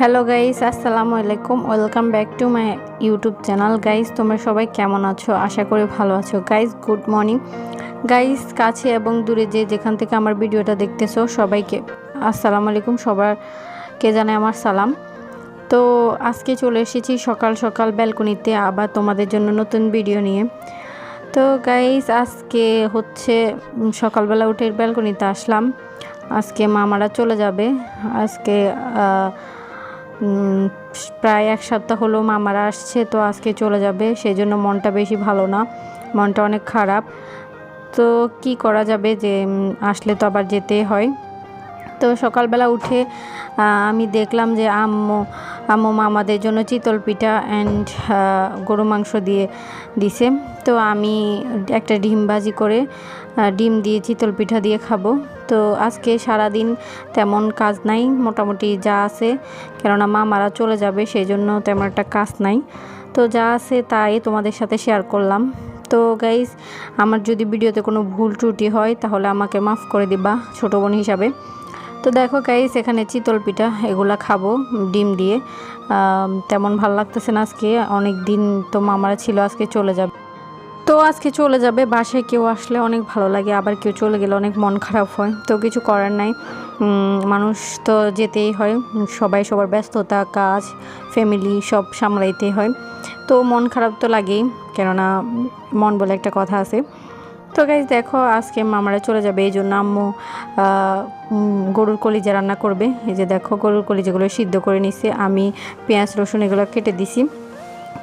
Hello guys, আসসালামু আলাইকুম। Welcome back to my YouTube channel. Guys, তোমরা সবাই কেমন আছো? আশা করি ভালো আছো। Guys, good morning. গাইস, কাছে এবং দূরে যেখান থেকে আমার ভিডিওটা দেখতেছো সবাইকে আসসালামু আলাইকুম। সবাইকে জানাই আমার সালাম। তো আজকে চলে এসেছি সকাল সকাল ব্যালকনিতে আবার তোমাদের জন্য নতুন ভিডিও নিয়ে। তো গাইস, আজকে হচ্ছে সকালবেলা উঠে ব্যালকনিতে আসলাম। আজকে মামারা চলে যাবে। আজকে প্রায় এক সপ্তাহ হলো মামারা আসছে, তো আজকে চলে যাবে। সেই জন্য মনটা বেশি ভালো না, মনটা অনেক খারাপ। তো কি করা যাবে, যে আসলে তো আবার যেতে হয়। তো সকালবেলা উঠে আমি দেখলাম যে আম্মু মামাদের জন্য চিতল পিঠা অ্যান্ড গরু মাংস দিছে। তো আমি একটা ডিম ভাজি করে ডিম দিয়ে চিতল পিঠা দিয়ে খাবো। তো আজকে সারাদিন তেমন কাজ নাই, মোটামুটি যা আছে, কেননা মামারা চলে যাবে সেই জন্য তেমন একটা কাজ নাই। তো যা আছে তাই তোমাদের সাথে শেয়ার করলাম। তো গাইস, আমার যদি ভিডিওতে কোনো ভুল ত্রুটি হয় তাহলে আমাকে মাফ করে দিবা ছোটো বোন হিসাবে। তো দেখো গাইস, এখানে চিতল পিঠা এগুলা খাবো ডিম দিয়ে। তেমন ভালো লাগতেছে না আজকে, অনেক দিন তো মামারা ছিল, আজকে চলে যাবে। তো আজকে চলে যাবে। বাসায় কেউ আসলে অনেক ভালো লাগে, আবার কেউ চলে গেলে অনেক মন খারাপ হয়। তো কিছু করার নাই, মানুষ তো যেতেই হয়। সবাই সবার ব্যস্ততা, কাজ, ফ্যামিলি সব সামলাইতে হয়। তো মন খারাপ তো লাগেই, কেননা মন বলে একটা কথা আছে। তো গাইস দেখো, আজকে মামারা চলে যাবে, এই জন্য আম্মু গরুর কলিজা রান্না করবে। এই যে দেখো, গরুর কলিজাগুলো সিদ্ধ করে নিচ্ছে, আমি পেঁয়াজ রসুন এগুলো কেটে দিছি।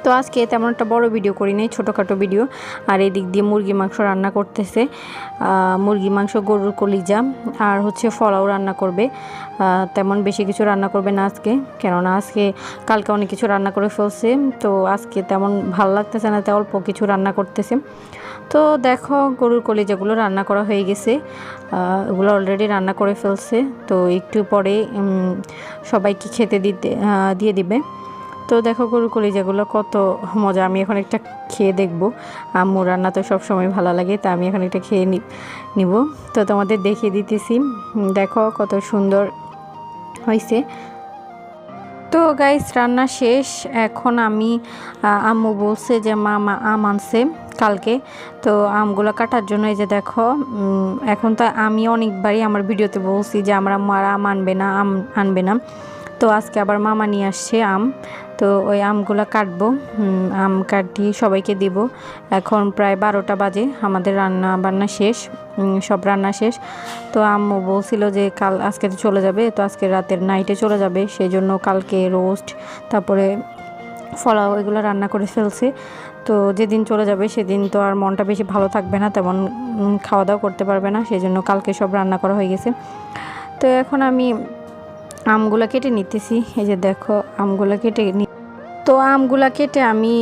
তো আজকে তেমন একটা বড় ভিডিও করি নাই, ছোটোখাটো ভিডিও। আর এদিক দিয়ে মুরগি মাংস রান্না করতেছে, মুরগি মাংস, গরুর কলিজা আর হচ্ছে ফলাও রান্না করবে। তেমন বেশি কিছু রান্না করবে না আজকে, কেননা আজকে কালকে অনেক কিছু রান্না করে ফেলছে। তো আজকে তেমন ভালো লাগতেছে না, তাই অল্প কিছু রান্না করতেছে। তো দেখো, গরুর কলিজাগুলো রান্না করা হয়ে গেছে, এগুলো অলরেডি রান্না করে ফেলছে। তো একটু পরে সবাইকে খেতে দিয়ে দিবে। তো দেখো, গরুর কলিজাগুলো কত মজা। আমি এখন একটা খেয়ে দেখবো। আম্মু রান্না তো সবসময় ভালো লাগে, তা আমি এখন একটা খেয়ে নিব। তো তোমাদের দেখিয়ে দিতেছি, দেখো কত সুন্দর হয়েছে। তো গাইস, রান্না শেষ। এখন আমি আম্মু বলছে যে মামা আম আনছে কালকে, তো আমগুলো কাটার জন্য। এই যে দেখো, এখন তো আমি অনেকবারই আমার ভিডিওতে বলছি যে আমরা আর আম আনবে না। তো আজকে আবার মামা নিয়ে আসছে আম, তো ওই আমগুলো কাটবো। আম কাটিয়ে সবাইকে দিব। এখন প্রায় 12টা বাজে, আমাদের রান্না বান্না শেষ, সব রান্না শেষ। তো আম্মু বলছিল যে আজকে তো চলে যাবে, তো আজকে রাতের নাইটে চলে যাবে, সেই জন্য কালকে রোস্ট তারপরে ফলাও এগুলো রান্না করে ফেলছে। তো যেদিন চলে যাবে সেদিন তো আর মনটা বেশি ভালো থাকবে না, তেমন খাওয়া দাওয়া করতে পারবে না, সেই জন্য কালকে সব রান্না করা হয়ে গেছে। তো এখন আমি আমগুলা কেটে নিতেছি। এই যে দেখো, আমগুলা কেটে তো আমগুলা কেটে আমি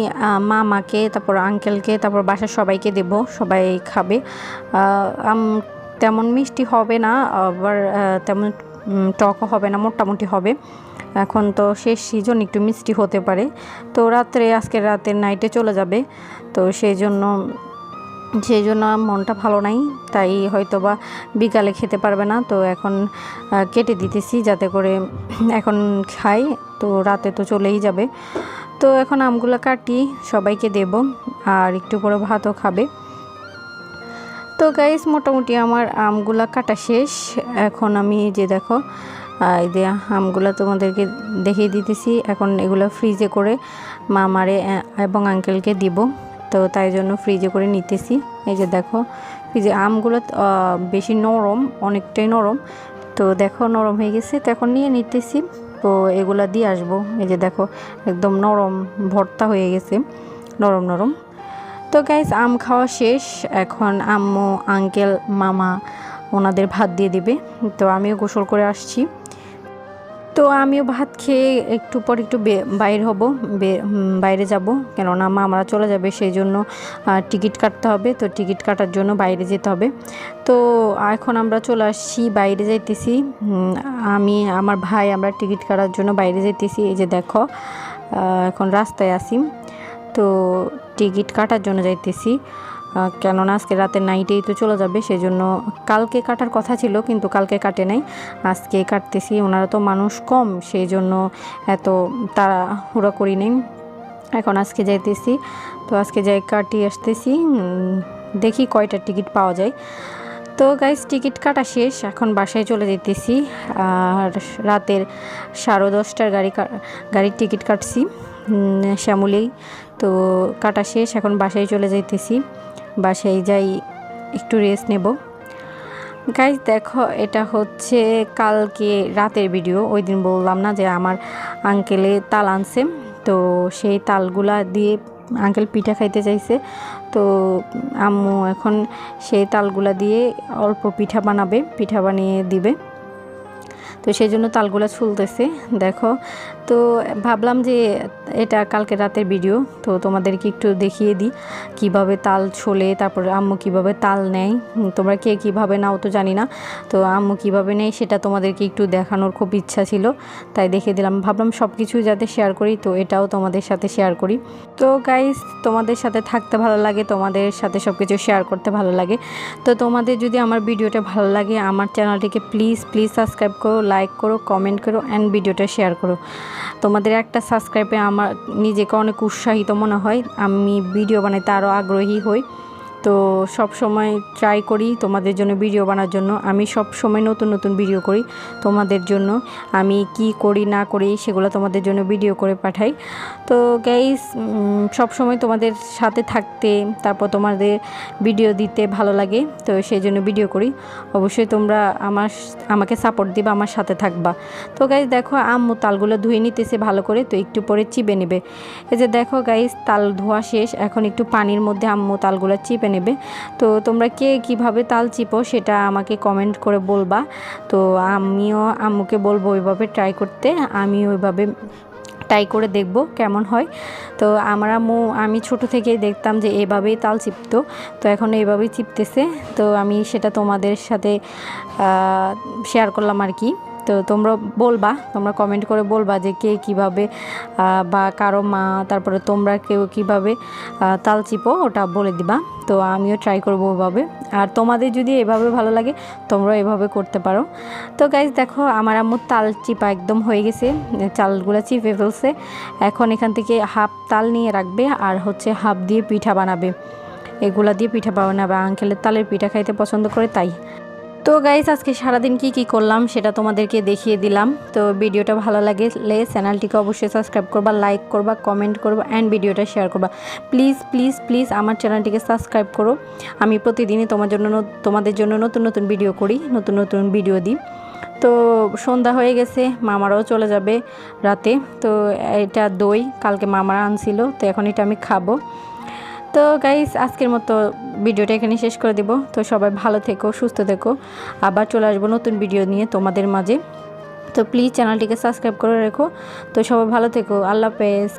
মামাকে, তারপর আঙ্কেলকে, তারপর বাসার সবাইকে দেব, সবাই খাবে। আম তেমন মিষ্টি হবে না, আবার তেমন টকও হবে না, মোটামুটি হবে। এখন তো শেষ সিজন, একটু মিষ্টি হতে পারে। তো আজকে রাতের নাইটে চলে যাবে, তো সেই জন্য মনটা ভালো নাই, তাই হয়তো বা বিকালে খেতে পারবে না। তো এখন কেটে দিতেছি যাতে করে এখন খাই, তো রাতে তো চলেই যাবে। তো এখন আমগুলো কাটি, সবাইকে দেব, আর একটু পরে ভাতও খাবে। তো গাইস, মোটামুটি আমার আমগুলা কাটা শেষ। এখন আমি যে দেখো, এই যে আমগুলো তোমাদেরকে দেখিয়ে দিতেছি। এখন এগুলো ফ্রিজে করে মামারে এবং আঙ্কেলকে দিব, তো তাই জন্য ফ্রিজে করে নিতেছি। এই যে দেখো, ফ্রিজে আমগুলো বেশি নরম, অনেকটাই নরম। তো দেখো, নরম হয়ে গেছে, তো এখন নিয়ে নিতেছি। তো এগুলা দিয়ে আসবো। এই যে দেখো, একদম নরম ভর্তা হয়ে গেছে, নরম নরম। তো গাইস, আম খাওয়া শেষ। এখন আম্মু, আঙ্কেল, মামা ওনাদের ভাত দিয়ে দিবে। তো আমিও গোসল করে আসছি। তো আমিও ভাত খেয়ে একটু পর একটু বাইরে যাব, কেননা মামারা চলে যাবে, সেই জন্য টিকিট কাটতে হবে। তো টিকিট কাটার জন্য বাইরে যেতে হবে। তো এখন আমরা চলে আসছি, বাইরে যাইতেছি। আমি, আমার ভাই, আমরা টিকিট কাটার জন্য বাইরে যাইতেছি। এই যে দেখো, এখন রাস্তায় আসি, তো টিকিট কাটার জন্য যাইতেছি। কেননা আজকে রাতে নাইটেই তো চলে যাবে, সেজন্য কালকে কাটার কথা ছিল কিন্তু কালকে কাটে নাই, আজকে কাটতেছি। ওনারা তো মানুষ কম, সেই জন্য এত তাড়াহুড়া করি নেই। এখন আজকে যাইতেছি, তো আজকে যাই কাটিয়ে আসতেছি, দেখি কয়টা টিকিট পাওয়া যায়। তো গাইস টিকিট কাটা শেষ, এখন বাসায় চলে যেতেছি। আর রাতের 10:30টার গাড়ির টিকিট কাটছি শ্যামলেই। তো কাটা শেষ, এখন বাসায় চলে যাইতেছি। বাসায় যাই একটু রেস্ট নেব। গাইস দেখো, এটা হচ্ছে কালকে রাতের ভিডিও। ওই দিন বললাম না যে আমার আঙ্কেলে তাল আনছে, তো সেই তালগুলা দিয়ে আঙ্কেল পিঠা খাইতে চাইছে। তো আম্মু এখন সেই তালগুলা দিয়ে অল্প পিঠা বানাবে, পিঠা বানিয়ে দিবে। তো সেই জন্য তালগুলা ছুলতেছে দেখো। তো ভাবলাম যে এটা কালকে রাতের ভিডিও, তো তোমাদেরকে একটু দেখিয়ে দিই কিভাবে তাল ছোলে, তারপর আম্মু কিভাবে তাল নেয়। তোমরা কে কীভাবে নাও তো জানি না, তো আম্মু কিভাবে নেয় সেটা তোমাদেরকে একটু দেখানোর খুব ইচ্ছা ছিল, তাই দেখিয়ে দিলাম। ভাবলাম সব কিছু যাতে শেয়ার করি, তো এটাও তোমাদের সাথে শেয়ার করি। তো গাইস, তোমাদের সাথে থাকতে ভালো লাগে, তোমাদের সাথে সব কিছু শেয়ার করতে ভালো লাগে। তো তোমাদের যদি আমার ভিডিওটা ভালো লাগে, আমার চ্যানেলটিকে প্লিজ সাবস্ক্রাইব করো, লাইক করো, কমেন্ট করো অ্যান্ড ভিডিওটা শেয়ার করো। তোমাদের একটা সাবস্ক্রাইবে আমার নিজেকে অনেক উৎসাহিত মনে হয়, আমি ভিডিও বানাইতে আরও আগ্রহী হই। তো সব সময় ট্রাই করি তোমাদের জন্য ভিডিও বানার জন্য। আমি সব সময় নতুন ভিডিও করি তোমাদের জন্য। আমি কি করি না করি সেগুলো তোমাদের জন্য ভিডিও করে পাঠাই। তো গাইস, সব সময় তোমাদের সাথে থাকতে, তারপর তোমাদের ভিডিও দিতে ভালো লাগে, তো সেই জন্য ভিডিও করি। অবশ্যই তোমরা আমাকে সাপোর্ট দিবা, আমার সাথে থাকবা। তো গাইস দেখো, আম্মু তালগুলো ধুয়ে নিতেছে ভালো করে, তো একটু পরে চিপে নেবে। এই যে দেখো গাইস, তাল ধোয়া শেষ, এখন একটু পানির মধ্যে আম্মু তালগুলো চিপে নেবে। তো তোমরা কে কিভাবে তাল চিপো সেটা আমাকে কমেন্ট করে বলবা। তো আমিও আম্মুকে বলবো ওইভাবে ট্রাই করতে, আমি ওইভাবে ট্রাই করে দেখব কেমন হয়। তো আমি ছোট থেকেই দেখতাম যে এভাবেই তাল চিপতো, তো এখন এইভাবেই চিপতেছে। তো আমি সেটা তোমাদের সাথে শেয়ার করলাম আর কি। তো তোমরা কমেন্ট করে বলবা যে কে কীভাবে, বা কারো মা, তারপরে তোমরা কেউ কীভাবে তাল চিপো ওটা বলে দিবা। তো আমিও ট্রাই করবো ওভাবে। আর তোমাদের যদি এভাবে ভালো লাগে, তোমরা এভাবে করতে পারো। তো গাইজ দেখো, আমার আম্মুর তাল চিপা একদম হয়ে গেছে, চালগুলো চিপে ফেলছে। এখন এখান থেকে হাফ তাল নিয়ে রাখবে, আর হচ্ছে হাফ দিয়ে পিঠা বানাবে। এগুলা দিয়ে পিঠা বানাবে, আঙ্কেলের তালের পিঠা খাইতে পছন্দ করে তাই। তো গাইস, আজকে সারাদিন কি করলাম সেটা তোমাদেরকে দেখিয়ে দিলাম। তো ভিডিওটা ভালো লাগলে চ্যানেলটিকে অবশ্যই সাবস্ক্রাইব করবা, লাইক করবা, কমেন্ট করবা অ্যান্ড ভিডিওটা শেয়ার করবা। প্লিজ আমার চ্যানেলটিকে সাবস্ক্রাইব করো। আমি প্রতিদিনই তোমাদের জন্য নতুন ভিডিও করি, নতুন ভিডিও দিই। তো সন্ধ্যা হয়ে গেছে, মামারাও চলে যাবে রাতে। তো এটা দই কালকে মামারা আনছিল, তো এখন এটা আমি খাবো। তো গাইস, আজকের মতো ভিডিওটা এখানে শেষ করে দেব। তো সবাই ভালো থেকো, সুস্থ থেকো, আবার চলে আসবো নতুন ভিডিও নিয়ে তোমাদের মাঝে। তো প্লিজ চ্যানেলটিকে সাবস্ক্রাইব করে রেখো। তো সবাই ভালো থেকো, আল্লাহ হাফেজ।